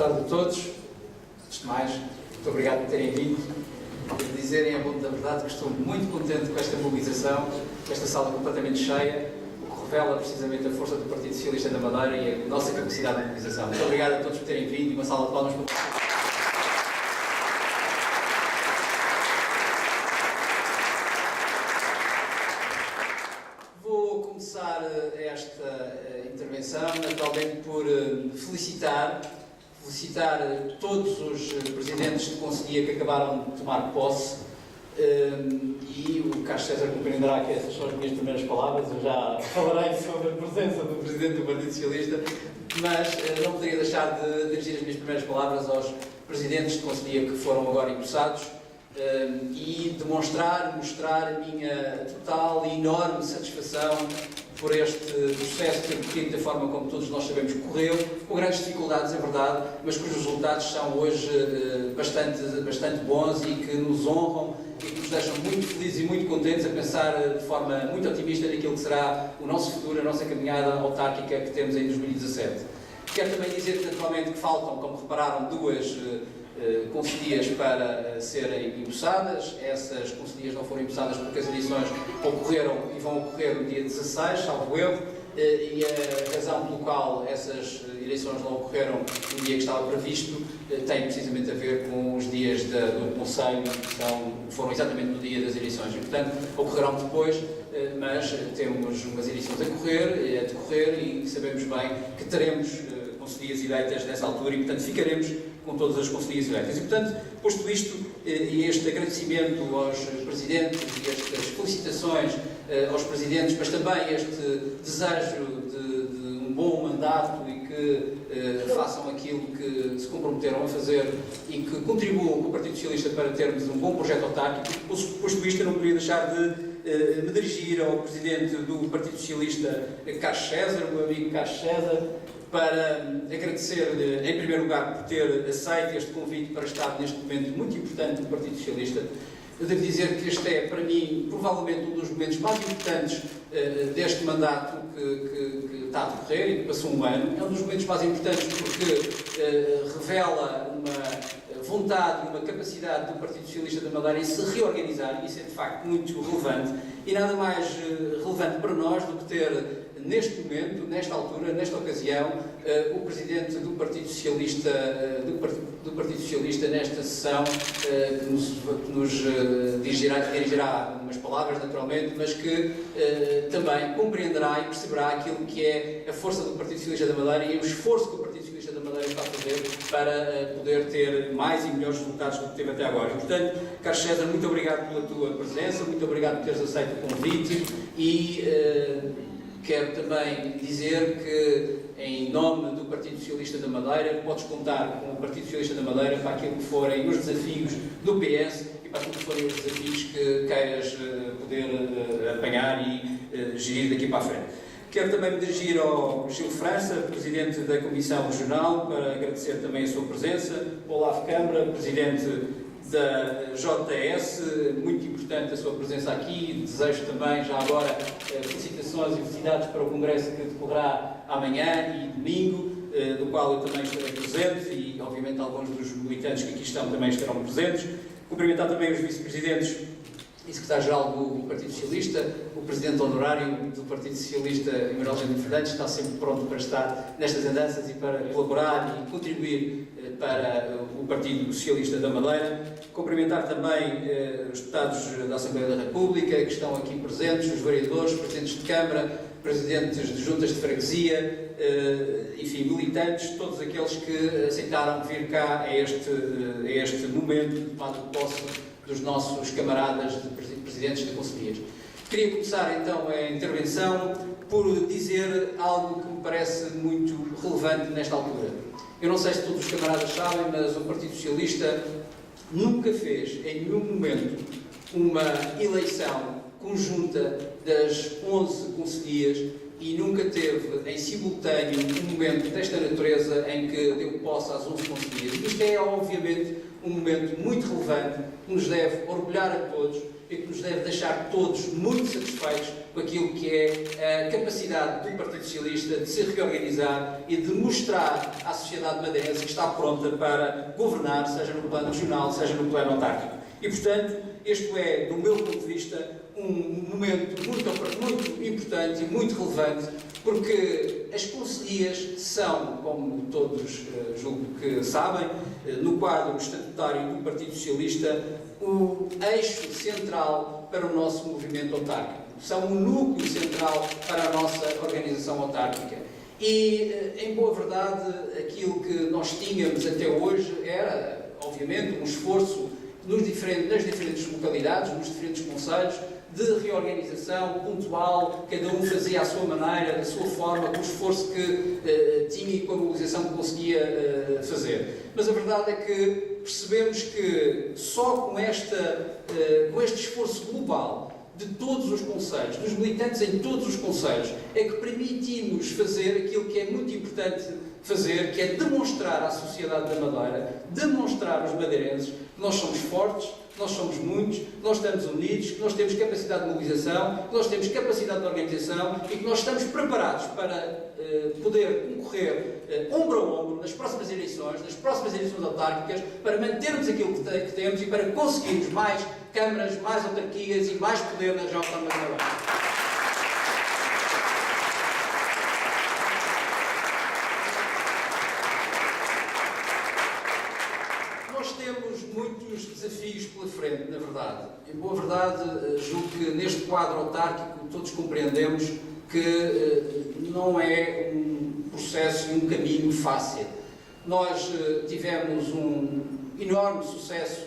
tarde a todos. Antes de mais, muito obrigado por terem vindo. Devo dizer, em abono da verdade, que estou muito contente com esta mobilização, com esta sala completamente cheia, o que revela precisamente a força do Partido Socialista da Madeira e a nossa capacidade de mobilização. Muito obrigado a todos por terem vindo e uma salva de palmas para vocês. Vou começar esta intervenção, naturalmente, por felicitar todos os presidentes de conselhia que acabaram de tomar posse, e o Carlos César compreenderá que essas são as minhas primeiras palavras. Eu já falarei sobre a presença do Presidente do Partido Socialista, mas não poderia deixar de dirigir as minhas primeiras palavras aos presidentes de conselhia que foram agora empossados e mostrar a minha total e enorme satisfação por este processo que decorrido da forma como todos nós sabemos correu, com grandes dificuldades, é verdade, mas cujos resultados são hoje bastante bons e que nos honram e que nos deixam muito felizes e muito contentes a pensar de forma muito otimista naquilo que será o nosso futuro, a nossa caminhada autárquica que temos em 2017. Quero também dizer naturalmente que faltam, como repararam, duas conselhias para serem empossadas. Essas conselhias não foram empossadas porque as eleições ocorreram e vão ocorrer no dia 16, salvo erro, e a razão pelo qual essas eleições não ocorreram no dia que estava previsto tem precisamente a ver com os dias do Conselho, que foram exatamente no dia das eleições e, portanto, ocorrerão depois, mas temos umas eleições a decorrer e sabemos bem que teremos conselhias eleitas nessa altura e, portanto, ficaremos com todas as conselhias eleitas. E, portanto, posto isto e este agradecimento aos presidentes e estas felicitações aos presidentes, mas também este desejo de um bom mandato e que façam aquilo que se comprometeram a fazer e que contribuam com o Partido Socialista para termos um bom projeto autárquico, posto isto, eu não poderia deixar de me dirigir ao presidente do Partido Socialista, Carlos César, o meu amigo Carlos César, para agradecer-lhe, em primeiro lugar, por ter aceito este convite para estar neste momento muito importante do Partido Socialista. Eu devo dizer que este é, para mim, provavelmente um dos momentos mais importantes deste mandato que está a decorrer e que passou um ano. É um dos momentos mais importantes porque revela uma vontade e uma capacidade do Partido Socialista da Madeira em se reorganizar, e isso é, de facto, muito relevante. E nada mais relevante para nós do que ter, neste momento, nesta altura, nesta ocasião, o Presidente do Partido Socialista, nesta sessão, que nos dirigirá umas palavras, naturalmente, mas que também compreenderá e perceberá aquilo que é a força do Partido Socialista da Madeira e o esforço que o Partido Socialista da Madeira está a fazer para poder ter mais e melhores resultados do que teve até agora. E, portanto, Carlos César, muito obrigado pela tua presença, muito obrigado por teres aceito o convite e quero também dizer que, em nome do Partido Socialista da Madeira, podes contar com o Partido Socialista da Madeira para aquilo que forem os desafios do PS e para aquilo que forem os desafios que queiras poder apanhar e gerir daqui para a frente. Quero também me dirigir ao Gil França, Presidente da Comissão Regional, para agradecer também a sua presença, Olavo Câmara, Presidente da JS, muito importante a sua presença aqui. Desejo também, já agora, felicitações e felicidades para o Congresso que decorrerá amanhã e domingo, do qual eu também estarei presente e, obviamente, alguns dos militantes que aqui estão também estarão presentes. Cumprimentar também os vice-presidentes e secretário-geral do Partido Socialista, o presidente honorário do Partido Socialista, Emanuel Jardim Fernandes, está sempre pronto para estar nestas andanças e para colaborar e contribuir para o Partido Socialista da Madeira. Cumprimentar também os deputados da Assembleia da República que estão aqui presentes, os vereadores, presidentes de Câmara, presidentes de juntas de freguesia, enfim, militantes, todos aqueles que aceitaram vir cá a este momento de tomada de posse dos nossos camaradas de presidentes de conselheiros. Queria começar então a intervenção por dizer algo que me parece muito relevante nesta altura. Eu não sei se todos os camaradas sabem, mas o Partido Socialista nunca fez, em nenhum momento, uma eleição conjunta das 11 conselhias e nunca teve em simultâneo um momento desta natureza em que deu posse às 11 conselhias. Isto é, obviamente, um momento muito relevante, que nos deve orgulhar a todos e que nos deve deixar todos muito satisfeitos com aquilo que é a capacidade do Partido Socialista de se reorganizar e de mostrar à sociedade madeirense que está pronta para governar, seja no plano regional, seja no plano autárquico. E, portanto, este é, do meu ponto de vista, um momento muito importante e muito relevante, porque as conselhias são, como todos julgo que sabem, no quadro estatutário do Partido Socialista, o eixo central para o nosso movimento autárquico. São o núcleo central para a nossa organização autárquica. E, em boa verdade, aquilo que nós tínhamos até hoje era, obviamente, um esforço nas diferentes localidades, nos diferentes concelhos, de reorganização pontual, cada um fazia à sua maneira, da sua forma, com o esforço que tinha e com a mobilização que conseguia fazer. Mas a verdade é que percebemos que só com este esforço global de todos os concelhos, dos militantes em todos os concelhos, é que permitimos fazer aquilo que é muito importante fazer, que é demonstrar à sociedade da Madeira, demonstrar aos madeirenses que nós somos fortes, que nós somos muitos, que nós estamos unidos, que nós temos capacidade de mobilização, que nós temos capacidade de organização e que nós estamos preparados para poder concorrer ombro a ombro nas próximas eleições autárquicas, para mantermos aquilo que temos e para conseguirmos mais câmaras, mais autarquias e mais poder na região autónoma da Madeira. Muitos desafios pela frente, na verdade. Em boa verdade, julgo que neste quadro autárquico todos compreendemos que não é um processo e um caminho fácil. Nós tivemos um enorme sucesso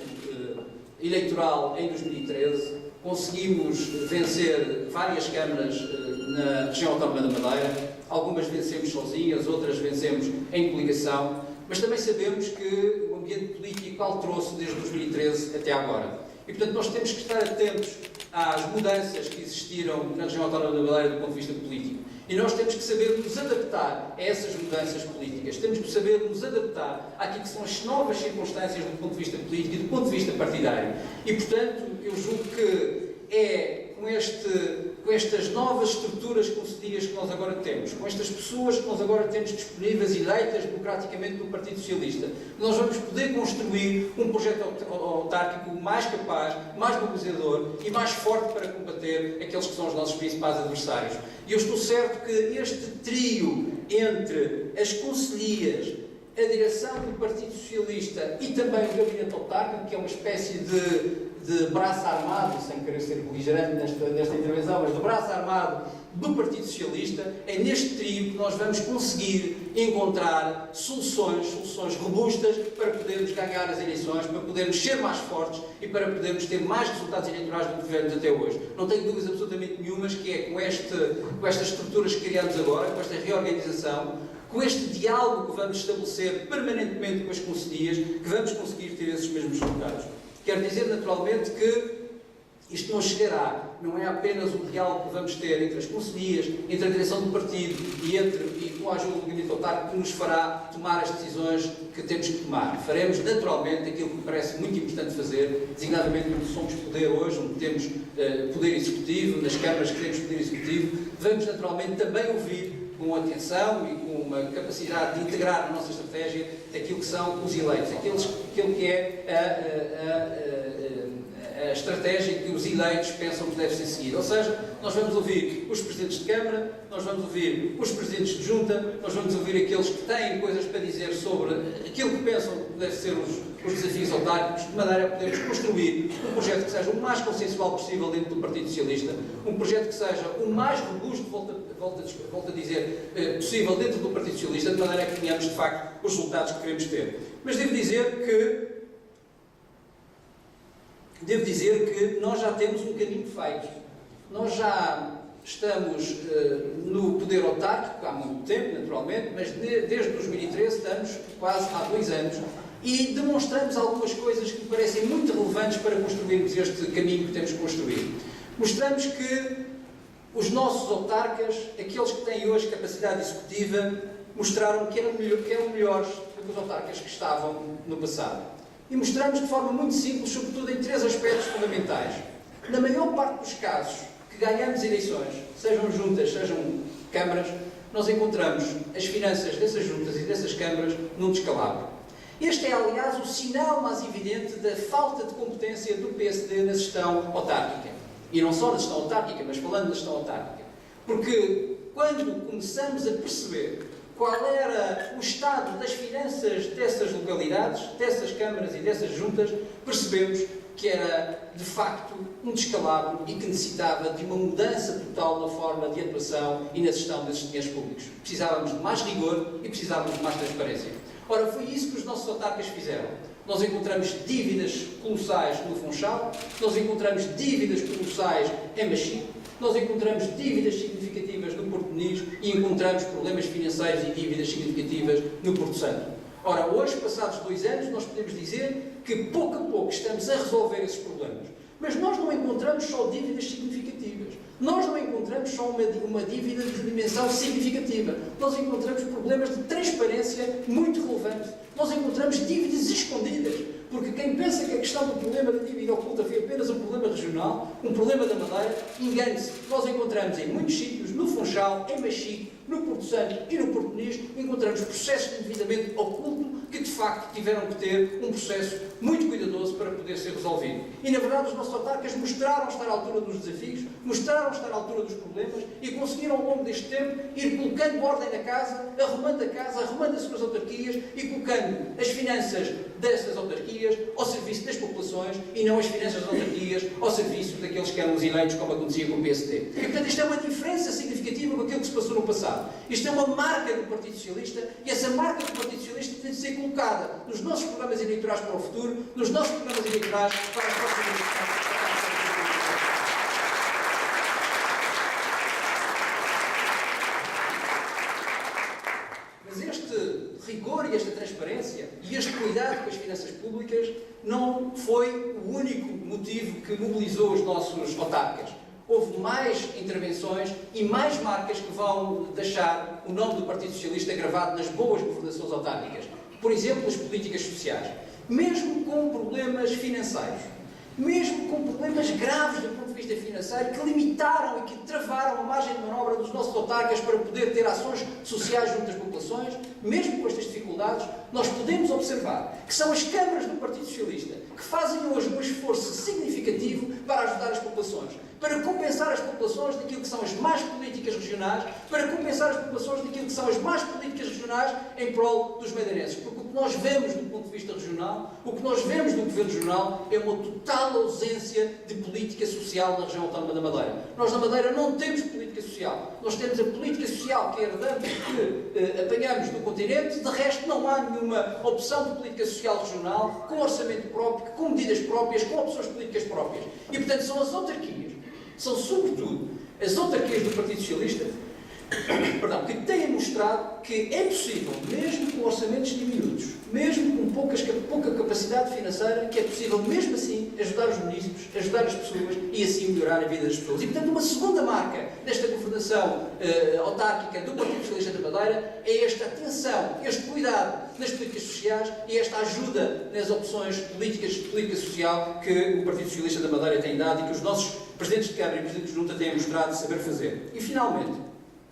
eleitoral em 2013, conseguimos vencer várias câmaras na região autónoma da Madeira, algumas vencemos sozinhas, outras vencemos em coligação, mas também sabemos que o ambiente político alterou-se desde 2013 até agora. E, portanto, nós temos que estar atentos às mudanças que existiram na região autónoma da Madeira do ponto de vista político. E nós temos que saber nos adaptar a essas mudanças políticas. Temos que saber nos adaptar àquilo que são as novas circunstâncias do ponto de vista político e do ponto de vista partidário. E, portanto, eu julgo que é com estas novas estruturas conselhias que nós agora temos, com estas pessoas que nós agora temos disponíveis e eleitas democraticamente no Partido Socialista, nós vamos poder construir um projeto autárquico mais capaz, mais mobilizador e mais forte para combater aqueles que são os nossos principais adversários. E eu estou certo que este trio entre as conselhias, a direção do Partido Socialista e também o gabinete autárquico, que é uma espécie de braço armado, sem querer ser beligerante nesta intervenção, mas do braço armado do Partido Socialista, é neste trio que nós vamos conseguir encontrar soluções robustas para podermos ganhar as eleições, para podermos ser mais fortes e para podermos ter mais resultados eleitorais do que tivemos até hoje. Não tenho dúvidas absolutamente nenhumas que é com estas estruturas que criamos agora, com esta reorganização, com este diálogo que vamos estabelecer permanentemente com as conselhias, que vamos conseguir ter esses mesmos resultados. Quero dizer, naturalmente, que isto não chegará, não é apenas o diálogo que vamos ter entre as conselhias, entre a direção do partido e com a ajuda do gabinete autárquico que nos fará tomar as decisões que temos que tomar. Faremos, naturalmente, aquilo que me parece muito importante fazer, designadamente onde somos poder hoje, onde temos poder executivo, nas câmaras que temos poder executivo, vamos, naturalmente, também ouvir com atenção e com uma capacidade de integrar na nossa estratégia aquilo que são os eleitos, aquilo que é a estratégia que os eleitos pensam que deve ser seguida. Ou seja, nós vamos ouvir os presidentes de Câmara, nós vamos ouvir os presidentes de Junta, nós vamos ouvir aqueles que têm coisas para dizer sobre aquilo que pensam que devem ser os desafios autárquicos, de maneira a podermos construir um projeto que seja o mais consensual possível dentro do Partido Socialista, um projeto que seja o mais robusto, volto a dizer, possível dentro do Partido Socialista, de maneira a que tenhamos, de facto, os resultados que queremos ter. Mas devo dizer que nós já temos um caminho feito. Nós já estamos no poder autárquico há muito tempo, naturalmente, mas desde 2013 estamos quase há 2 anos e demonstramos algumas coisas que me parecem muito relevantes para construirmos este caminho que temos que construir. Mostramos que os nossos autarcas, aqueles que têm hoje capacidade executiva, mostraram que eram melhores do que os autarcas que estavam no passado. E mostramos de forma muito simples, sobretudo em 3 aspectos fundamentais. Na maior parte dos casos que ganhamos eleições, sejam juntas, sejam câmaras, nós encontramos as finanças dessas juntas e dessas câmaras num descalabro. Este é, aliás, o sinal mais evidente da falta de competência do PSD na gestão autárquica. E não só na gestão autárquica, mas falando da gestão autárquica. Porque quando começamos a perceber qual era o estado das finanças dessas localidades, dessas câmaras e dessas juntas, percebemos que era, de facto, um descalabro e que necessitava de uma mudança total na forma de atuação e na gestão desses dinheiros públicos. Precisávamos de mais rigor e precisávamos de mais transparência. Ora, foi isso que os nossos autarcas fizeram. Nós encontramos dívidas colossais no Funchal, nós encontramos dívidas colossais em Machico, nós encontramos dívidas significativas no Porto Muniz e encontramos problemas financeiros e dívidas significativas no Porto Santo. Ora, hoje, passados 2 anos, nós podemos dizer que pouco a pouco estamos a resolver esses problemas. Mas nós não encontramos só dívidas significativas. Nós não encontramos só uma dívida de dimensão significativa. Nós encontramos problemas de transparência muito relevantes. Nós encontramos dívidas escondidas. Porque quem pensa que a questão do problema da dívida oculta foi apenas um problema regional, um problema da Madeira, engane-se. Nós encontramos em muitos sítios, no Funchal, em Machico, no Porto Santo e no Porto Muniz, encontramos processos de endividamento oculto que, de facto, tiveram que ter um processo muito cuidadoso para poder ser resolvido. E, na verdade, os nossos autarcas mostraram estar à altura dos desafios, mostraram estar à altura dos problemas e conseguiram, ao longo deste tempo, ir colocando ordem na casa, arrumando as suas autarquias e colocando as finanças dessas autarquias ao serviço das populações e não as finanças das autarquias ao serviço daqueles que eram os eleitos, como acontecia com o PSD. E, portanto, isto é uma diferença significativa com aquilo que se passou no passado. Isto é uma marca do Partido Socialista e essa marca do Partido Socialista tem de ser colocada nos nossos programas eleitorais para o futuro, nos nossos programas eleitorais para as próximas eleições. Mas este rigor e esta transparência e este cuidado com as finanças públicas não foi o único motivo que mobilizou os nossos autarcas. Houve mais intervenções e mais marcas que vão deixar o nome do Partido Socialista gravado nas boas governações autárquicas. Por exemplo, as políticas sociais. Mesmo com problemas financeiros, mesmo com problemas graves do ponto de vista financeiro, que limitaram e que travaram a margem de manobra dos nossos autarcas para poder ter ações sociais junto às populações, mesmo com estas dificuldades, nós podemos observar que são as câmaras do Partido Socialista que fazem hoje um esforço significativo para ajudar as populações, para compensar as populações daquilo que são as más políticas regionais, para compensar as populações daquilo que são as más políticas regionais em prol dos madeirenses. Porque o que nós vemos do ponto de vista regional, o que nós vemos no Governo Regional é uma total ausência de política social na região autónoma da Madeira. Nós na Madeira não temos política social. Nós temos a política social que herdamos, que apanhamos do continente. De resto, não há nenhuma opção de política social regional com orçamento próprio, com medidas próprias, com opções políticas próprias. E, portanto, são as autarquias, são sobretudo as autarquias do Partido Socialista, que têm mostrado que é possível, mesmo com orçamentos diminutos, mesmo com pouca capacidade financeira, que é possível, mesmo assim, ajudar os municípios, ajudar as pessoas e assim melhorar a vida das pessoas. E, portanto, uma segunda marca desta governação autárquica do Partido Socialista da Madeira é esta atenção, este cuidado nas políticas sociais e esta ajuda nas opções políticas de política social que o Partido Socialista da Madeira tem dado e que os nossos presidentes de Câmara e presidentes de Junta têm mostrado saber fazer. E, finalmente,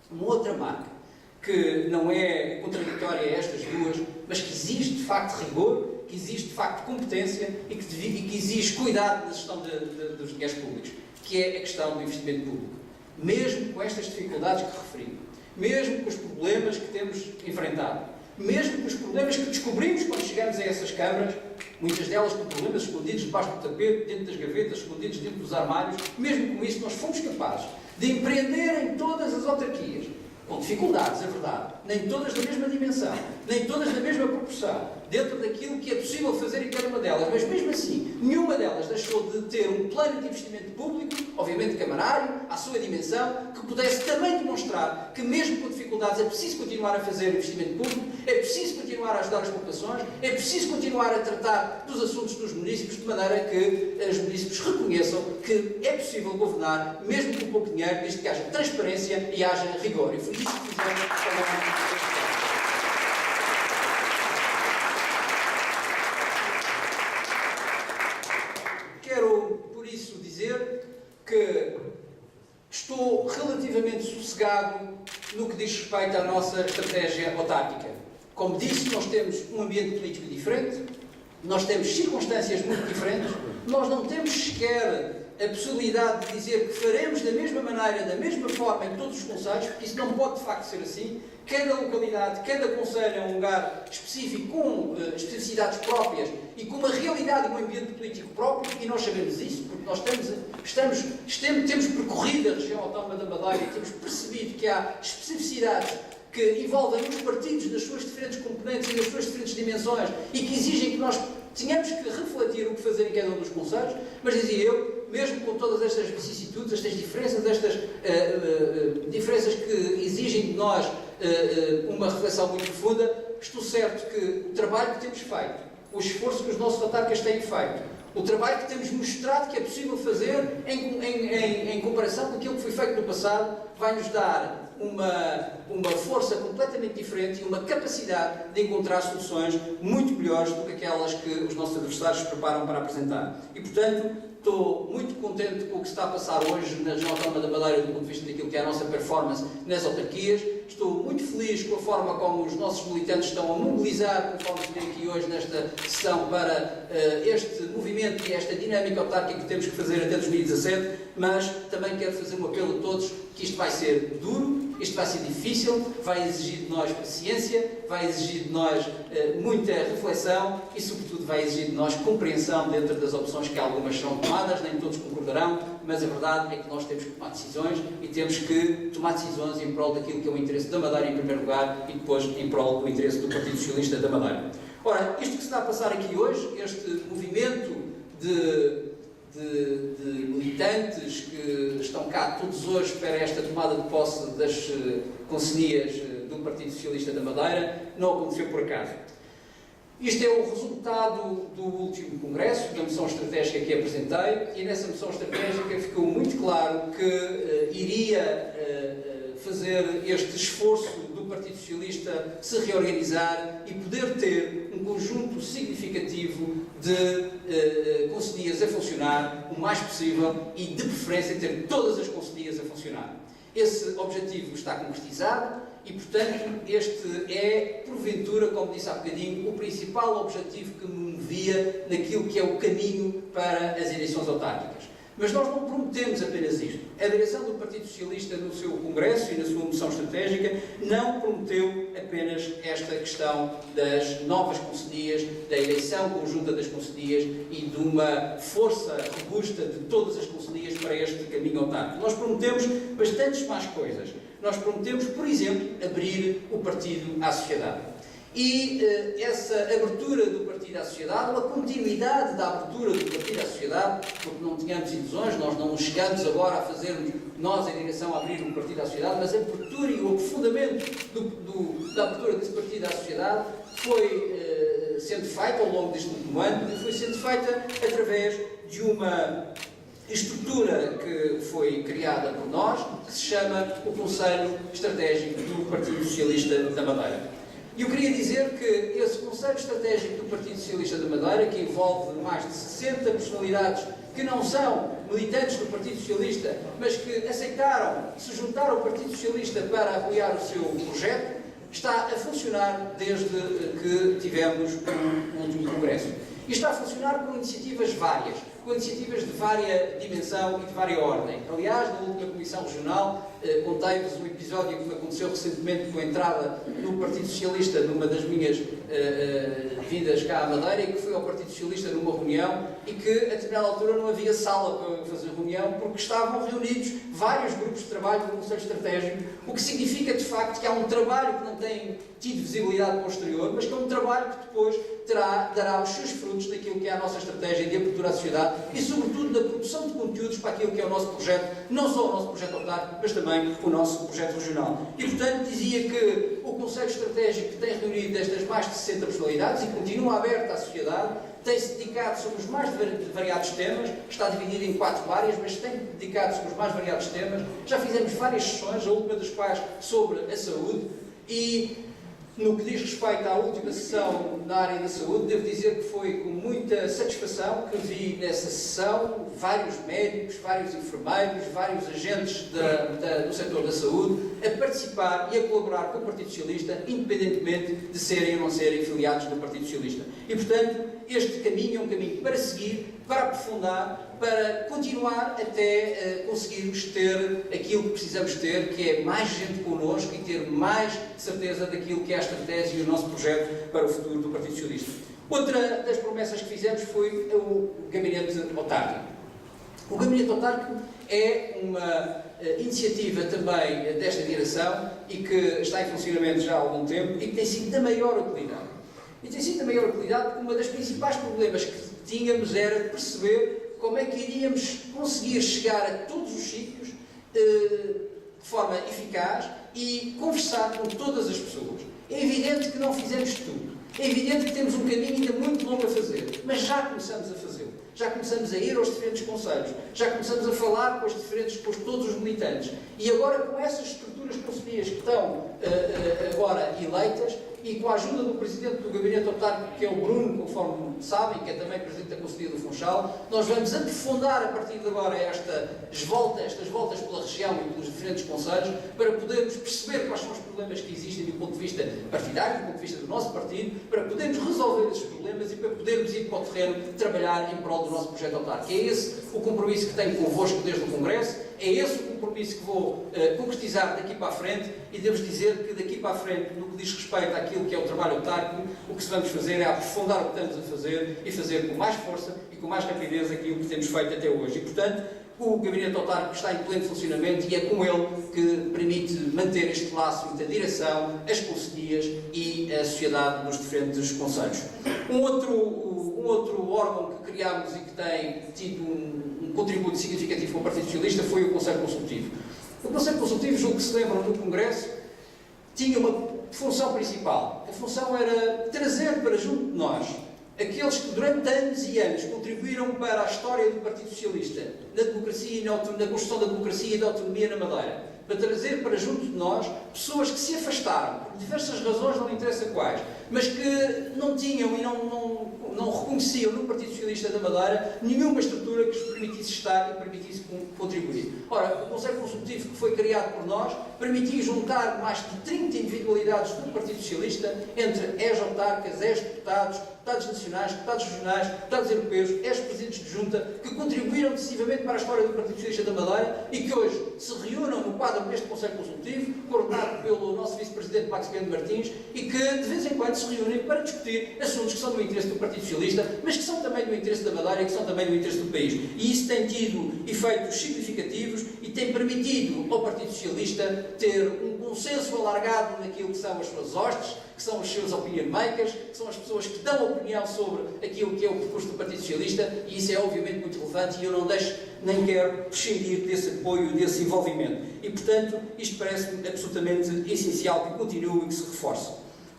uma outra marca, que não é contraditória a estas duas, mas que exige de facto rigor, que exige de facto competência e que exige cuidado na gestão dos dinheiros públicos, que é a questão do investimento público. Mesmo com estas dificuldades que referi, mesmo com os problemas que temos enfrentado, mesmo com os problemas que descobrimos quando chegamos a essas câmaras, muitas delas com problemas escondidos debaixo do tapete, dentro das gavetas, escondidos dentro dos armários, mesmo com isso nós fomos capazes de empreender em todas as autarquias, com dificuldades, é verdade, nem todas da mesma dimensão, nem todas da mesma proporção, dentro daquilo que é possível fazer em cada uma delas, mas mesmo assim, nenhuma delas deixou de ter um plano de investimento público, obviamente camarário, à sua dimensão, que pudesse também demonstrar que mesmo com dificuldades é preciso continuar a fazer investimento público, é preciso continuar a ajudar as populações, é preciso continuar a tratar dos assuntos dos municípios de maneira que os municípios reconheçam que é possível governar, mesmo com pouco dinheiro, desde que haja transparência e haja rigor. E foi isso que fizemos. cabo no que diz respeito à nossa estratégia autárquica. Como disse, nós temos um ambiente político diferente, nós temos circunstâncias muito diferentes, nós não temos sequer a possibilidade de dizer que faremos da mesma maneira, da mesma forma em todos os concelhos, porque isso não pode de facto ser assim. Cada localidade, cada concelho é um lugar específico, com especificidades próprias e com uma realidade e um ambiente político próprio, e nós sabemos isso, porque nós temos percorrido a região autónoma da Madeira e temos percebido que há especificidades que envolvem os partidos nas suas diferentes componentes e nas suas diferentes dimensões e que exigem que nós tenhamos que refletir o que fazer em cada um dos concelhos, mas dizia eu, mesmo com todas estas vicissitudes, estas diferenças, diferenças que exigem de nós uma reflexão muito profunda, estou certo que o trabalho que temos feito, o esforço que os nossos autarcas têm feito, o trabalho que temos mostrado que é possível fazer em comparação com aquilo que foi feito no passado, vai nos dar uma força completamente diferente e uma capacidade de encontrar soluções muito melhores do que aquelas que os nossos adversários se preparam para apresentar. E, portanto, estou muito contente com o que se está a passar hoje na região autónoma da Madeira do ponto de vista daquilo que é a nossa performance nas autarquias. Estou muito feliz com a forma como os nossos militantes estão a mobilizar, conforme se vê aqui hoje nesta sessão, para este movimento e esta dinâmica autárquica que temos que fazer até 2017, mas também quero fazer um apelo a todos que isto vai ser duro, isto vai ser difícil, vai exigir de nós paciência, vai exigir de nós muita reflexão e, sobretudo, vai exigir de nós compreensão dentro das opções que algumas serão tomadas, nem todos concordarão, mas a verdade é que nós temos que tomar decisões e temos que tomar decisões em prol daquilo que é o interesse da Madeira em primeiro lugar e depois em prol do interesse do Partido Socialista da Madeira. Ora, isto que se está a passar aqui hoje, este movimento de militantes que estão cá todos hoje para esta tomada de posse das conselhias do Partido Socialista da Madeira, não aconteceu por acaso. Isto é o resultado do último congresso, da moção estratégica que apresentei, e nessa moção estratégica ficou muito claro que iria fazer este esforço do Partido Socialista se reorganizar e poder ter um conjunto significativo de conselhias a funcionar o mais possível e, de preferência, ter todas as conselhias a funcionar. Esse objetivo está concretizado e, portanto, este é, porventura, como disse há bocadinho, o principal objetivo que me movia naquilo que é o caminho para as eleições autárquicas. Mas nós não prometemos apenas isto. A direção do Partido Socialista, no seu congresso e na sua moção estratégica, não prometeu apenas esta questão das novas conselhias, da eleição conjunta das conselhias e de uma força robusta de todas as conselhias para este caminho autárquico. Nós prometemos bastantes mais coisas. Nós prometemos, por exemplo, abrir o partido à sociedade. E essa abertura do partido à sociedade, ou a continuidade da abertura do partido à sociedade, porque não tínhamos ilusões, nós não chegamos agora a fazermos nós em direção a abrir um partido à sociedade, mas a abertura e o aprofundamento da abertura desse partido à sociedade foi sendo feita ao longo deste último ano e foi sendo feita através de uma estrutura que foi criada por nós, que se chama o Conselho Estratégico do Partido Socialista da Madeira. E eu queria dizer que esse Conselho Estratégico do Partido Socialista da Madeira, que envolve mais de 60 personalidades que não são militantes do Partido Socialista, mas que aceitaram se juntar ao Partido Socialista para apoiar o seu projeto, está a funcionar desde que tivemos o último congresso. E está a funcionar com iniciativas várias, com iniciativas de vária dimensão e de vária ordem. Aliás, na última Comissão Regional, contei-vos um episódio que me aconteceu recentemente com a entrada do Partido Socialista numa das minhas vindas cá à Madeira, e que fui ao Partido Socialista numa reunião e que, a determinada altura, não havia sala para fazer reunião porque estavam reunidos vários grupos de trabalho do Conselho Estratégico, o que significa, de facto, que há um trabalho que não tem tido visibilidade posterior, mas que é um trabalho que depois dará os seus frutos naquilo que é a nossa estratégia de abertura à sociedade e, sobretudo, na produção de conteúdos para aquilo que é o nosso projeto, não só o nosso projeto autárquico, mas também o nosso projeto regional. E, portanto, dizia que o Conselho Estratégico tem reunido estas mais de 60 personalidades e continua aberto à sociedade, tem-se dedicado sobre os mais variados temas, está dividido em 4 áreas, mas tem dedicado sobre os mais variados temas. Já fizemos várias sessões, a última das quais sobre a saúde, e No que diz respeito à última sessão na área da saúde, devo dizer que foi com muita satisfação que vi nessa sessão vários médicos, vários enfermeiros, vários agentes do setor da saúde a participar e a colaborar com o Partido Socialista, independentemente de serem ou não serem filiados do Partido Socialista. E, portanto, este caminho é um caminho para seguir, para aprofundar, para continuar até conseguirmos ter aquilo que precisamos ter, que é mais gente connosco e ter mais certeza daquilo que é a estratégia e o nosso projeto para o futuro do Partido Socialista. Outra das promessas que fizemos foi o Gabinete Autárquico. O Gabinete Autárquico é uma iniciativa também desta direção e que está em funcionamento já há algum tempo e que tem sido da maior utilidade. E tem sido da maior utilidade porque uma das principais problemas que tínhamos era de perceber como é que iríamos conseguir chegar a todos os sítios de forma eficaz e conversar com todas as pessoas. É evidente que não fizemos tudo. É evidente que temos um caminho ainda muito longo a fazer, mas já começamos a fazê-lo. Já começamos a ir aos diferentes conselhos, já começamos a falar com todos os militantes. E agora, com essas estruturas conselheiras que estão agora eleitas, e com a ajuda do Presidente do Gabinete Autárquico, que é o Bruno, conforme sabem, que é também Presidente da Conselhia do Funchal, nós vamos aprofundar a partir de agora estas voltas pela região e pelos diferentes conselhos, para podermos perceber quais são os problemas que existem do ponto de vista partidário, do ponto de vista do nosso partido, para podermos resolver esses problemas e para podermos ir para o terreno trabalhar em prol do nosso projeto autárquico. É esse o compromisso que tenho convosco desde o Congresso, é esse o compromisso que vou concretizar daqui para a frente, e devo dizer que daqui para a frente, no que diz respeito àquilo que é o trabalho autárquico, o que vamos fazer é aprofundar o que estamos a fazer e fazer com mais força e com mais rapidez aquilo que temos feito até hoje. E, portanto, o Gabinete Autárquico está em pleno funcionamento e é com ele que permite manter este laço entre a direção, as conselhias e a sociedade nos diferentes conselhos. Um outro órgão que criámos e que tem tido um contributo significativo para o Partido Socialista foi o Conselho Consultivo. O Conselho Consultivo, julgo que se lembram no Congresso, tinha uma função principal. A função era trazer para junto de nós aqueles que durante anos e anos contribuíram para a história do Partido Socialista, na democracia e na construção da democracia e da autonomia na Madeira, para trazer para junto de nós pessoas que se afastaram, por diversas razões, não interessa quais, mas que não tinham e não reconheciam no Partido Socialista da Madeira nenhuma estrutura que lhes permitisse estar e permitisse contribuir. Ora, o Conselho Consultivo, que foi criado por nós, permitiu juntar mais de 30 individualidades do Partido Socialista, entre ex-autárquicas, ex-deputados, deputados nacionais, deputados regionais, deputados europeus, ex-presidentes de junta, que contribuíram decisivamente para a história do Partido Socialista da Madeira e que hoje se reúnam no quadro deste Conselho Consultivo, coordenado pelo nosso Vice-Presidente Maximiano Martins, e que de vez em quando se reúnem para discutir assuntos que são do interesse do Partido Socialista, mas que são também do interesse da Madeira e que são também do interesse do país. E isso tem tido efeitos significativos e tem permitido ao Partido Socialista ter um consenso alargado naquilo que são as suas hostes, que são os seus opinion makers, que são as pessoas que dão opinião sobre aquilo que é o percurso do Partido Socialista, e isso é obviamente muito relevante e eu não deixo nem quero prescindir desse apoio, desse envolvimento. E, portanto, isto parece-me absolutamente essencial que continue e que se reforce.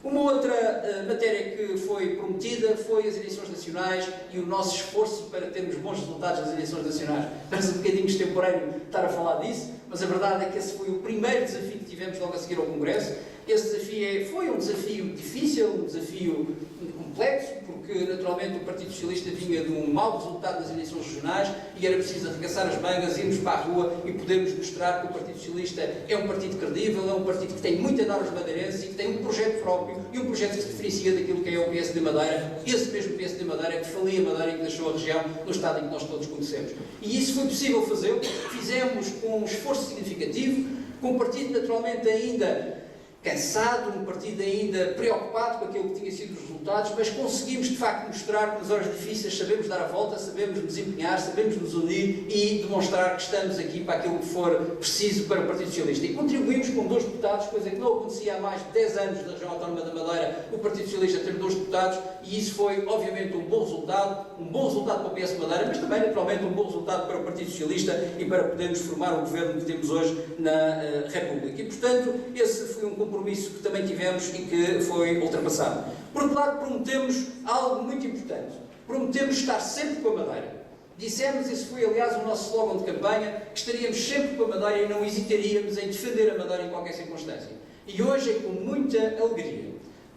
Uma outra matéria que foi prometida foi as eleições nacionais e o nosso esforço para termos bons resultados nas eleições nacionais. Parece um bocadinho extemporâneo estar a falar disso, mas a verdade é que esse foi o primeiro desafio que tivemos logo a seguir ao Congresso. Esse desafio foi um desafio difícil, um desafio complexo, porque naturalmente o Partido Socialista vinha de um mau resultado nas eleições regionais e era preciso arregaçar as mangas, irmos para a rua e podermos mostrar que o Partido Socialista é um partido credível, é um partido que tem muito a dar aos madeirenses e que tem um projeto próprio e um projeto que se diferencia daquilo que é o PSD Madeira, esse mesmo PSD Madeira que falia Madeira e que deixou a região no estado em que nós todos conhecemos. E isso foi possível fazer, fizemos com um esforço significativo, com o partido naturalmente ainda cansado, um partido ainda preocupado com aquilo que tinha sido os resultados, mas conseguimos de facto mostrar que nas horas difíceis sabemos dar a volta, sabemos nos empenhar, sabemos nos unir e demonstrar que estamos aqui para aquilo que for preciso para o Partido Socialista. E contribuímos com 2 deputados, coisa que não acontecia há mais de 10 anos na região autónoma da Madeira, o Partido Socialista ter 2 deputados, e isso foi obviamente um bom resultado para o PS Madeira, mas também naturalmente um bom resultado para o Partido Socialista e para podermos formar o governo que temos hoje na República. E portanto, esse foi um compromisso que também tivemos e que foi ultrapassado. Por outro lado, prometemos algo muito importante. Prometemos estar sempre com a Madeira. Dissemos, esse foi aliás o nosso slogan de campanha, que estaríamos sempre com a Madeira e não hesitaríamos em defender a Madeira em qualquer circunstância. E hoje é com muita alegria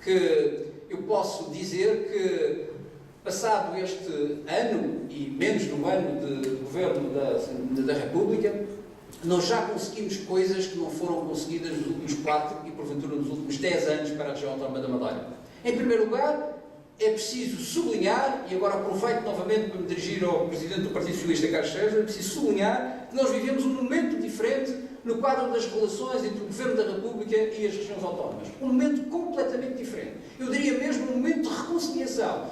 que eu posso dizer que, passado este ano e menos de um ano de governo da República, nós já conseguimos coisas que não foram conseguidas nos últimos 4 e, porventura, nos últimos 10 anos para a região autónoma da Madeira. Em primeiro lugar, é preciso sublinhar, e agora aproveito novamente para me dirigir ao Presidente do Partido Socialista, Carlos César, é preciso sublinhar que nós vivemos um momento diferente no quadro das relações entre o Governo da República e as regiões autónomas. Um momento completamente diferente. Eu diria mesmo um momento de reconciliação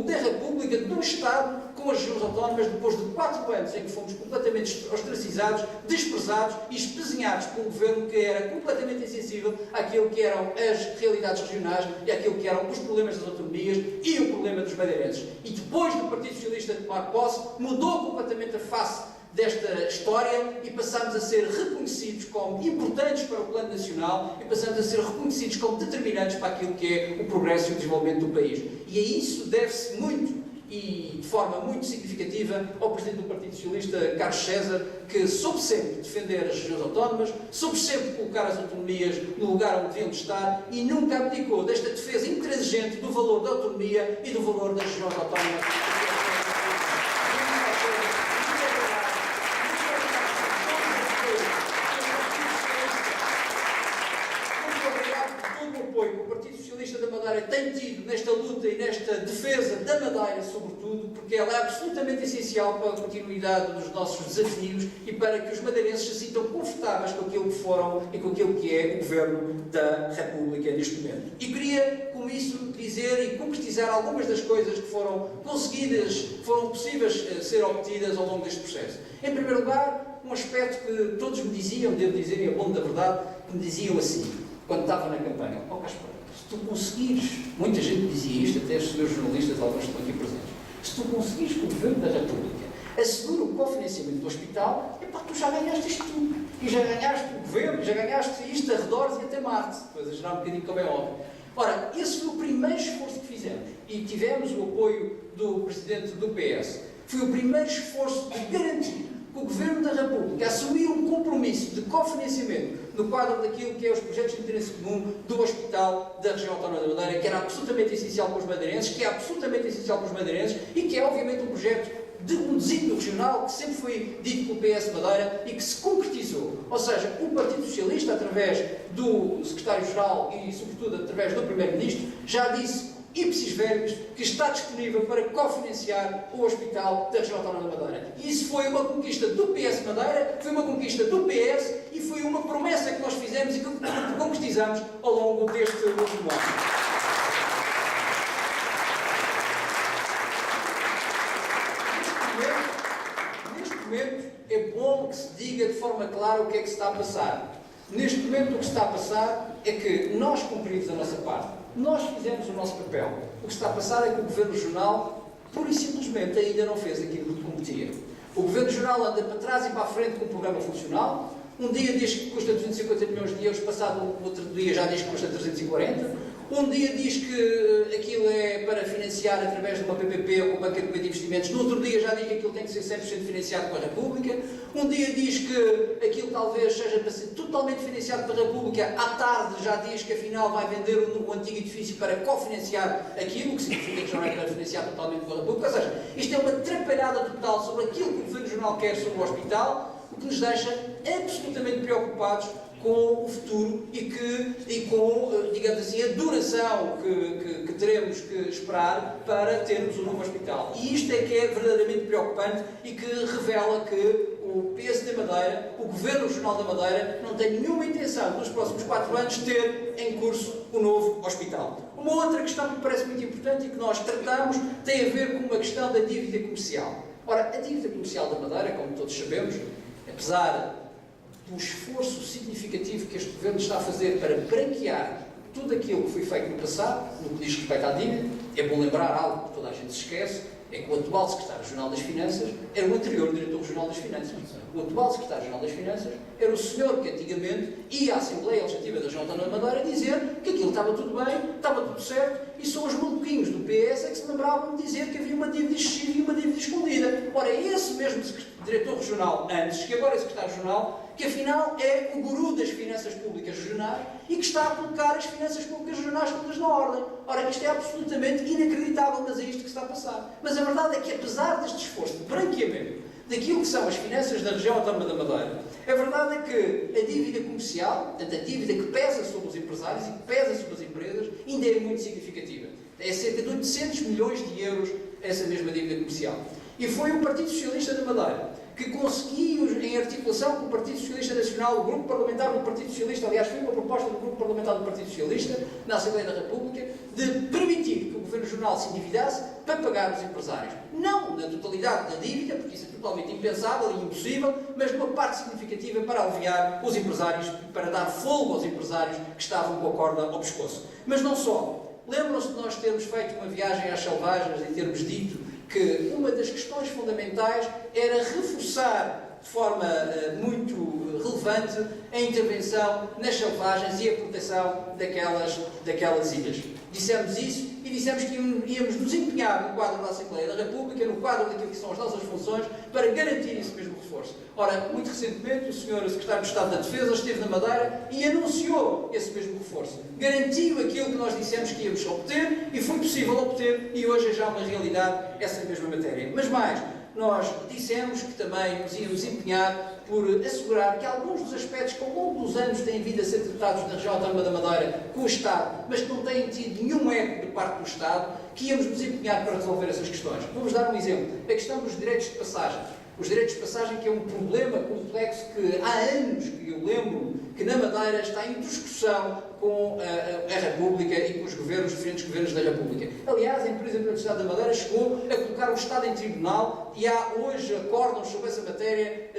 da República, do Estado, com as regiões autónomas, depois de 4 anos em que fomos completamente ostracizados, desprezados e espezinhados por um governo que era completamente insensível àquilo que eram as realidades regionais e àquilo que eram os problemas das autonomias e o problema dos madeirenses. E depois do Partido Socialista tomar posse, mudou completamente a face desta história e passamos a ser reconhecidos como importantes para o plano nacional e passamos a ser reconhecidos como determinantes para aquilo que é o progresso e o desenvolvimento do país. E a isso deve-se muito e de forma muito significativa ao Presidente do Partido Socialista, Carlos César, que soube sempre defender as regiões autónomas, soube sempre colocar as autonomias no lugar onde deviam estar e nunca abdicou desta defesa intransigente do valor da autonomia e do valor das regiões autónomas. Tem tido nesta luta e nesta defesa da Madeira, sobretudo, porque ela é absolutamente essencial para a continuidade dos nossos desafios e para que os madeirenses se sintam confortáveis com aquilo que foram e com aquilo que é o Governo da República neste momento. E queria, com isso, dizer e concretizar algumas das coisas que foram conseguidas, que foram possíveis ser obtidas ao longo deste processo. Em primeiro lugar, um aspecto que todos me diziam, devo dizer, e é bom da verdade, que me diziam assim, quando estava na campanha: ó Gaspar, se tu conseguires, muita gente dizia isto, até os senhores jornalistas, alguns estão aqui presentes, se tu conseguires que o Governo da República assegure o cofinanciamento do hospital, é pá, tu já ganhaste isto tudo. E já ganhaste o Governo, já ganhaste isto a redores e até Marte. Depois a gerar um bocadinho como é óbvio. Ora, esse foi o primeiro esforço que fizemos. E tivemos o apoio do Presidente do PS. Foi o primeiro esforço de garantir que o Governo da República assumiu um compromisso de cofinanciamento no quadro daquilo que é os projetos de interesse comum do Hospital da Região Autónoma da Madeira, que era absolutamente essencial para os madeirenses, que é absolutamente essencial para os madeirenses e que é, obviamente, um projeto de um desígnio regional que sempre foi dito pelo PS Madeira e que se concretizou. Ou seja, o Partido Socialista, através do Secretário-Geral e, sobretudo, através do Primeiro-Ministro, já disse ipsis verbis, que está disponível para cofinanciar o Hospital da Região Autónoma da Madeira. E isso foi uma conquista do PS Madeira, foi uma conquista do PS e foi uma promessa que nós fizemos e que concretizamos ao longo deste último ano. Neste momento, é bom que se diga de forma clara o que é que se está a passar. Neste momento, o que se está a passar é que nós cumprimos a nossa parte. Nós fizemos o nosso papel. O que está a passar é que o Governo Regional, pura e simplesmente, ainda não fez aquilo que competia. O Governo Regional anda para trás e para a frente com o programa funcional. Um dia diz que custa 250 milhões de euros, passado o outro dia já diz que custa 340. Um dia diz que aquilo é para financiar através de uma PPP ou com uma banca de investimentos. No outro dia já diz que aquilo tem que ser 100% financiado pela República. Um dia diz que aquilo talvez seja para ser totalmente financiado pela República. À tarde já diz que afinal vai vender o antigo edifício para cofinanciar aquilo, que significa que já não é para financiar totalmente pela República. Ou seja, isto é uma atrapalhada total sobre aquilo que o Governo Regional quer sobre o hospital, o que nos deixa absolutamente preocupados com o futuro e com, digamos assim, a duração que teremos que esperar para termos um novo hospital. E isto é que é verdadeiramente preocupante e que revela que o PSD Madeira, o Governo Regional da Madeira, não tem nenhuma intenção, nos próximos 4 anos, ter em curso o novo hospital. Uma outra questão que me parece muito importante e que nós tratamos tem a ver com uma questão da dívida comercial. Ora, a dívida comercial da Madeira, como todos sabemos, apesar do esforço significativo que este Governo está a fazer para branquear tudo aquilo que foi feito no passado, no que diz respeito à dívida, é bom lembrar algo que toda a gente se esquece, é que o atual Secretário Regional das Finanças era o anterior Diretor Regional das Finanças. O atual Secretário Regional das Finanças era o senhor que antigamente ia à Assembleia Legislativa da Região Autónoma da Madeira dizer que aquilo estava tudo bem, estava tudo certo, e só os maluquinhos do PS é que se lembravam de dizer que havia uma dívida excessiva e uma dívida escondida. Ora, esse mesmo Diretor Regional antes, que agora é Secretário Regional, que afinal é o guru das finanças públicas regionais e que está a colocar as finanças públicas regionais todas na ordem. Ora, isto é absolutamente inacreditável, mas é isto que está a passar. Mas a verdade é que, apesar deste esforço de branqueamento daquilo que são as finanças da região autónoma da Madeira, a verdade é que a dívida comercial, portanto, a dívida que pesa sobre os empresários e que pesa sobre as empresas, ainda é muito significativa. É cerca de 800 milhões de euros essa mesma dívida comercial. E foi o Partido Socialista da Madeira que conseguiu, em articulação com o Partido Socialista Nacional, o Grupo Parlamentar do Partido Socialista, aliás, foi uma proposta do Grupo Parlamentar do Partido Socialista, na Assembleia da República, de permitir que o Governo Regional se endividasse para pagar os empresários. Não na totalidade da dívida, porque isso é totalmente impensável e impossível, mas numa parte significativa para aliviar os empresários, para dar folga aos empresários que estavam com a corda ao pescoço. Mas não só. Lembram-se de nós termos feito uma viagem às selvagens e termos dito que uma das questões fundamentais era reforçar de forma muito relevante a intervenção nas selvagens e a proteção daquelas ilhas. Dissemos isso e dissemos que íamos nos empenhar no quadro da Assembleia da República, no quadro daquilo que são as nossas funções, para garantir esse mesmo reforço. Ora, muito recentemente, o Sr. Secretário de Estado da Defesa esteve na Madeira e anunciou esse mesmo reforço. Garantiu aquilo que nós dissemos que íamos obter e foi possível obter e hoje é já uma realidade essa mesma matéria. Mas mais, nós dissemos que também nos íamos empenhar por assegurar que alguns dos aspectos que ao longo dos anos têm vindo a ser tratados na região autónoma da Madeira com o Estado, mas que não têm tido nenhum eco de parte do Estado, que íamos nos empenhar para resolver essas questões. Vamos dar um exemplo. A questão dos direitos de passagem. Os direitos de passagem, que é um problema complexo que há anos que eu lembro que na Madeira está em discussão com a República e com os diferentes governos da República. Aliás, a empresa da Universidade da Madeira chegou a colocar o Estado em tribunal e há hoje acórdãos sobre essa matéria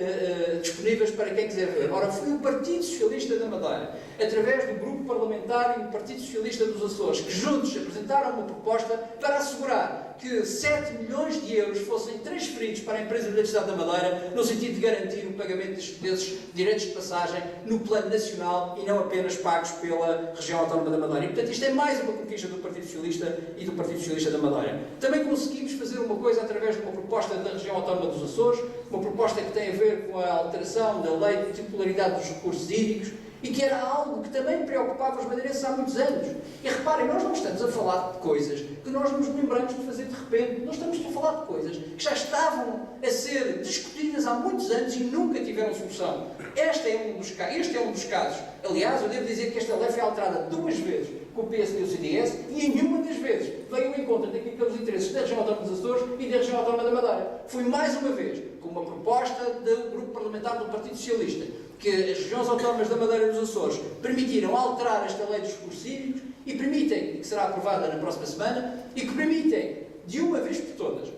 disponíveis para quem quiser ver. Ora, foi o Partido Socialista da Madeira, através do Grupo Parlamentar e do Partido Socialista dos Açores, que juntos apresentaram uma proposta para assegurar que 7 milhões de euros fossem transferidos para a empresa da Universidade da Madeira, no sentido de garantir o pagamento desses direitos de passagem no plano nacional e não apenas pagos pela região autónoma da Madeira. E, portanto, isto é mais uma conquista do Partido Socialista e do Partido Socialista da Madeira. Também conseguimos fazer uma coisa através de uma proposta da região autónoma dos Açores, uma proposta que tem a ver com a alteração da lei de titularidade dos recursos hídricos, e que era algo que também preocupava os madeirenses há muitos anos. E reparem, nós não estamos a falar de coisas que nós nos lembramos de fazer de repente. Nós estamos a falar de coisas que já estavam a ser discutidas há muitos anos e nunca tiveram solução. Este é um dos casos. Aliás, eu devo dizer que esta lei foi alterada 2 vezes com o PSD e o CDS e em nenhuma das vezes veio ao encontro daquilo que são os interesses da região autónoma dos Açores e da região autónoma da Madeira. Foi mais uma vez com uma proposta do Grupo Parlamentar do Partido Socialista que as regiões autónomas da Madeira e dos Açores permitiram alterar esta lei dos recursos hídricos e permitem, que será aprovada na próxima semana, e que permitem, de uma vez por todas,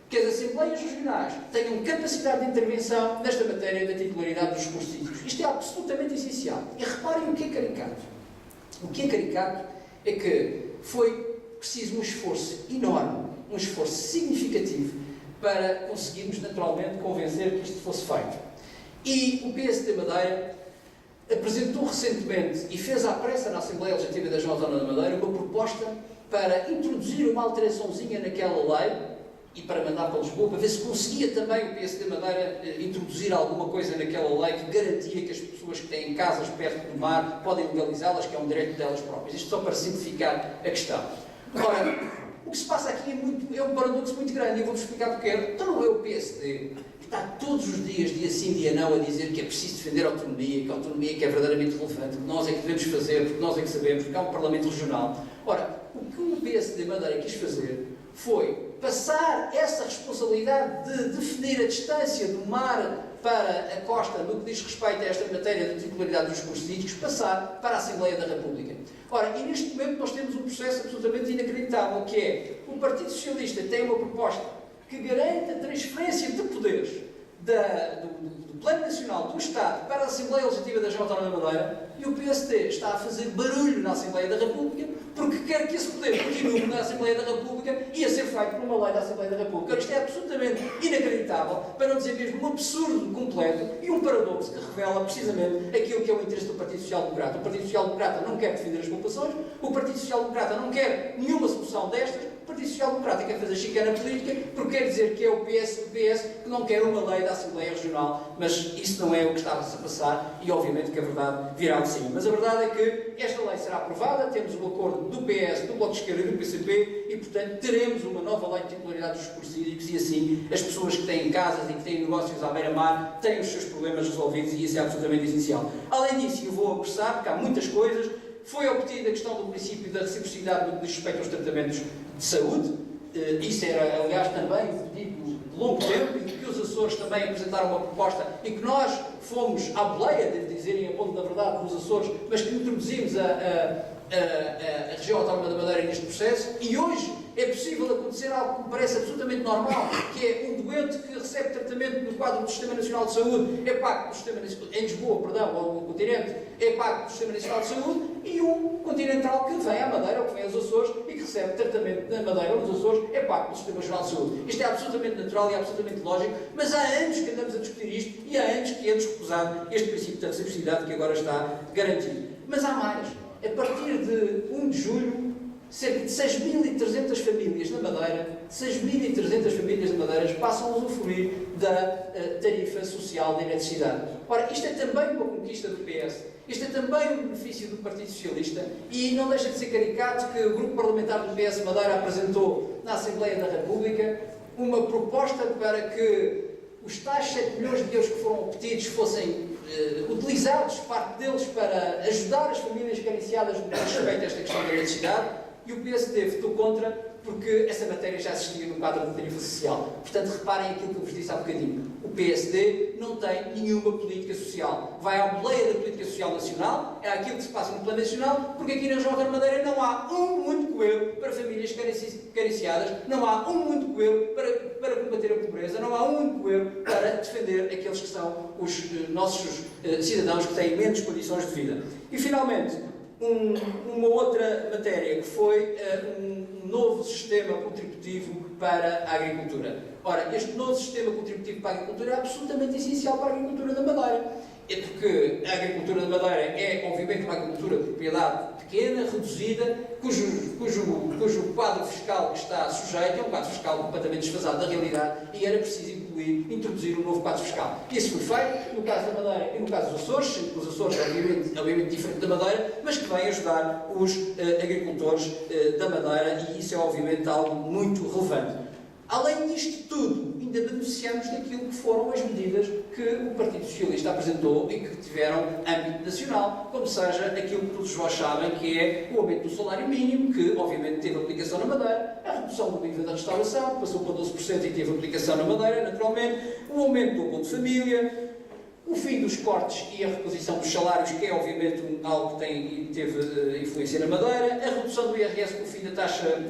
que as Assembleias Regionais tenham capacidade de intervenção nesta matéria da titularidade dos recursos hídricos. Isto é absolutamente essencial. E reparem o que é caricato. O que é caricato é que foi preciso um esforço enorme, um esforço significativo para conseguirmos naturalmente convencer que isto fosse feito. E o PSD Madeira apresentou recentemente e fez à pressa na Assembleia Legislativa da Região Autónoma da Madeira uma proposta para introduzir uma alteraçãozinha naquela lei e para mandar para Lisboa, para ver se conseguia também o PSD Madeira introduzir alguma coisa naquela lei que garantia que as pessoas que têm casas perto do mar podem legalizá-las, que é um direito delas próprias. Isto só para simplificar a questão. Ora, o que se passa aqui é um paradoxo muito grande e eu vou-vos explicar porquê. Então não é o PSD que está todos os dias, dia sim, dia não, a dizer que é preciso defender a autonomia, que a autonomia que é verdadeiramente relevante, que nós é que devemos fazer, porque nós é que sabemos, porque há um Parlamento Regional. Ora, o que o PSD Madeira quis fazer foi passar essa responsabilidade de definir a distância do mar para a costa no que diz respeito a esta matéria de titularidade dos recursos hídricos, passar para a Assembleia da República. Ora, e neste momento nós temos um processo absolutamente inacreditável, que é o Partido Socialista tem uma proposta que garante a transferência de poderes do Plano Nacional do Estado para a Assembleia Legislativa da Região Autónoma da Madeira e o PSD está a fazer barulho na Assembleia da República porque quer que esse poder continue na Assembleia da República e a ser feito por uma lei da Assembleia da República. Isto é absolutamente inacreditável, para não dizer mesmo um absurdo completo e um paradoxo que revela precisamente aquilo que é o interesse do Partido Social Democrata. O Partido Social Democrata não quer defender as populações, o Partido Social Democrata não quer nenhuma solução destas, o Partido Social Democrático quer fazer chicana política porque quer dizer que é o PS que não quer uma lei da Assembleia Regional, mas isso não é o que está a passar e obviamente que a verdade virá de cima. Mas a verdade é que esta lei será aprovada, temos o acordo do PS, do Bloco de Esquerda e do PCP e, portanto, teremos uma nova lei de titularidade dos recursos hídricos e assim as pessoas que têm casas e que têm negócios à beira-mar têm os seus problemas resolvidos e isso é absolutamente essencial. Além disso, eu vou apressar, porque há muitas coisas. Foi obtida a questão do princípio da reciprocidade no que diz respeito aos tratamentos de saúde. Isso era, aliás, também pedido de longo tempo e que os Açores também apresentaram uma proposta e que nós fomos à boleia, devo dizer, em apoio da verdade dos Açores, mas que introduzimos a região autónoma da Madeira neste processo e hoje é possível acontecer algo que me parece absolutamente normal, que é um doente que recebe tratamento no quadro do Sistema Nacional de Saúde, é pago pelo Sistema Nacional, em Lisboa, perdão, ou no continente, é pago pelo Sistema Nacional de Saúde, e um continental que vem à Madeira, ou que vem aos Açores, e que recebe tratamento na Madeira ou nos Açores, é pago pelo Sistema Nacional de Saúde. Isto é absolutamente natural e absolutamente lógico, mas há anos que andamos a discutir isto, e há anos que é desrecusado este princípio da reciprocidade que agora está garantido. Mas há mais. A partir de 1 de julho, cerca de 6.300 famílias na Madeira, 6.300 famílias na Madeira passam a usufruir da tarifa social de eletricidade. Ora, isto é também uma conquista do PS, isto é também um benefício do Partido Socialista e não deixa de ser caricato que o Grupo Parlamentar do PS Madeira apresentou na Assembleia da República uma proposta para que os tais 7 milhões de euros que foram obtidos fossem utilizados, parte deles, para ajudar as famílias carenciadas no que diz respeito a esta questão da eletricidade. E o PSD votou contra porque essa matéria já existia no quadro da tarifa social. Portanto, reparem aquilo que eu vos disse há bocadinho. O PSD não tem nenhuma política social. Vai à boleia da política social nacional, é aquilo que se passa no plano nacional, porque aqui na Região Autónoma da Madeira não há um muito coelho para famílias carenciadas, não há um muito coelho para combater a pobreza, não há um muito coelho para defender aqueles que são os nossos cidadãos que têm menos condições de vida. E, finalmente, uma outra matéria que foi um novo sistema contributivo para a agricultura. Ora, este novo sistema contributivo para a agricultura é absolutamente essencial para a agricultura da Madeira. É porque a agricultura da Madeira é, obviamente, uma agricultura de propriedade pequena, reduzida, cujo quadro fiscal que está sujeito é um quadro fiscal completamente desfasado da realidade e era preciso introduzir um novo quadro fiscal. Isso foi feito no caso da Madeira e no caso dos Açores, sendo que os Açores é obviamente diferente da Madeira, mas que vem ajudar os agricultores da Madeira e isso é obviamente algo muito relevante. Além disto tudo, ainda beneficiamos daquilo que foram as medidas que o Partido Socialista apresentou e que tiveram âmbito nacional, como seja aquilo que todos vós sabem, que é o aumento do salário mínimo, que obviamente teve aplicação na Madeira, a redução do IVA da restauração, que passou para 12% e teve aplicação na Madeira, naturalmente, o aumento do abono de família, o fim dos cortes e a reposição dos salários, que é obviamente algo que teve influência na Madeira, a redução do IRS com o fim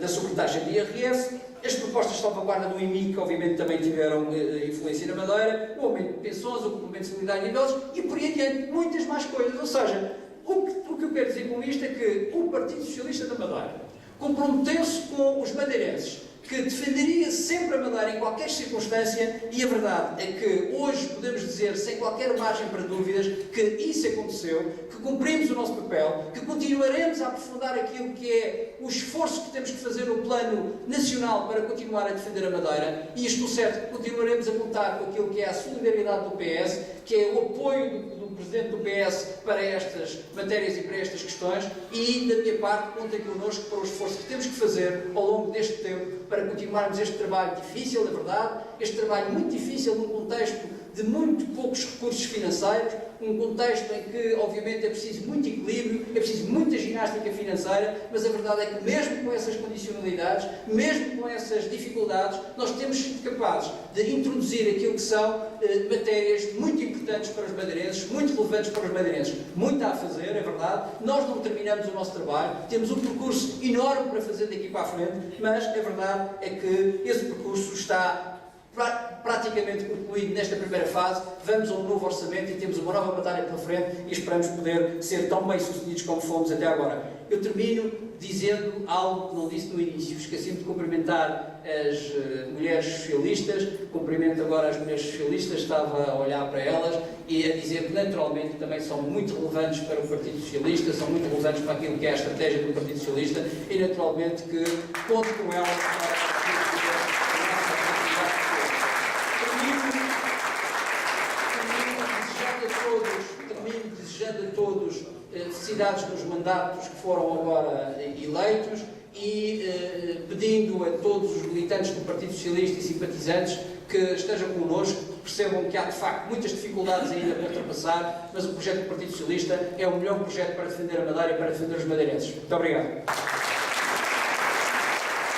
da sobretaxa de IRS, as propostas de salvaguarda do IMI, que obviamente também tiveram influência na Madeira, o aumento de pensões, o complemento de solidariedade de idosos e por aí adiante, muitas mais coisas. Ou seja, o que eu quero dizer com isto é que o Partido Socialista da Madeira comprometeu-se com os madeirenses que defenderia sempre a Madeira em qualquer circunstância e a verdade é que hoje podemos dizer, sem qualquer margem para dúvidas, que isso aconteceu, que cumprimos o nosso papel, que continuaremos a aprofundar aquilo que é o esforço que temos que fazer no plano nacional para continuar a defender a Madeira e estou certo que continuaremos a contar com aquilo que é a solidariedade do PS, que é o apoio do Presidente do PS para estas matérias e para estas questões e, da minha parte, contem connosco para o esforço que temos que fazer ao longo deste tempo para continuarmos este trabalho difícil, na verdade, este trabalho muito difícil num contexto de muito poucos recursos financeiros, um contexto em que, obviamente, é preciso muito equilíbrio, é preciso muita ginástica financeira, mas a verdade é que mesmo com essas condicionalidades, mesmo com essas dificuldades, nós temos sido capazes de introduzir aquilo que são matérias muito importantes para os madeirenses, muito relevantes para os madeirenses. Muito a fazer, é verdade, nós não terminamos o nosso trabalho, temos um percurso enorme para fazer daqui para a frente, mas a verdade é que esse percurso está praticamente concluído nesta primeira fase. Vamos a um novo orçamento e temos uma nova batalha pela frente e esperamos poder ser tão bem sucedidos como fomos até agora. Eu termino dizendo algo que não disse no início. Esqueci-me de cumprimentar as mulheres socialistas. Cumprimento agora as mulheres socialistas, estava a olhar para elas e a dizer que naturalmente também são muito relevantes para o Partido Socialista, são muito relevantes para aquilo que é a estratégia do Partido Socialista e naturalmente que conto com elas para desejando a todos felicidades nos mandatos que foram agora eleitos e pedindo a todos os militantes do Partido Socialista e simpatizantes que estejam connosco, que percebam que há de facto muitas dificuldades ainda para ultrapassar, mas o projeto do Partido Socialista é o melhor projeto para defender a Madeira e para defender os madeirenses. Muito obrigado.